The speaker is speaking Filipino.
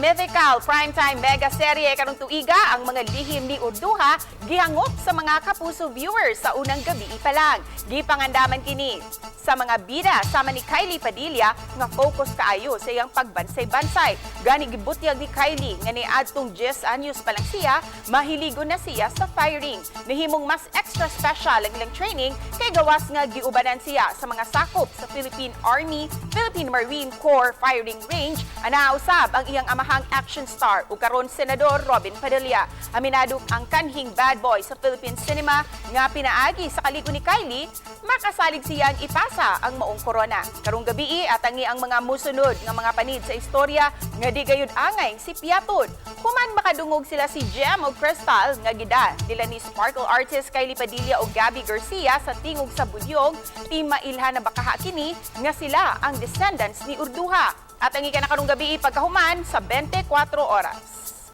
mythical primetime mega serye karong tuiga ang mga lihim ni Urduha gihangop sa mga kapuso viewers sa unang gabi pa lang. Gipangandaman kini sa mga bida sama ni Kylie Padilla nga focus kaayo sa iyang pagbansay-bansay. Gani gibutyag ni Kylie nga niadtong 10 anyos pa lang siya, mahiligo na siya sa firing. Nahimong mas extra special ang ilang training kay gawas nga giubanan siya sa mga sakop sa Philippine Army, Philippine Marine Corps firing range. Anausab ang iyang amahang action star ug karon Senador Robin Padilla. Aminado ang kanhing bad boy sa Philippine cinema nga pinaagi sa kaligo ni Kylie, makasalig siyang ipasa ang maong korona. Karong gabi atangi ang mga musunod nga mga panid sa istorya nga di gayud angay si Piaton. Human makadungog sila si Gem o Crystal nga gida nila ni sparkle artist Kylie Padilla o Gabby Garcia sa tingog sa Budyog, di mailhan na bakaha kini nga sila ang descendants ni Urduha. At ang ika na karong gabi pagkahuman sa 24 oras.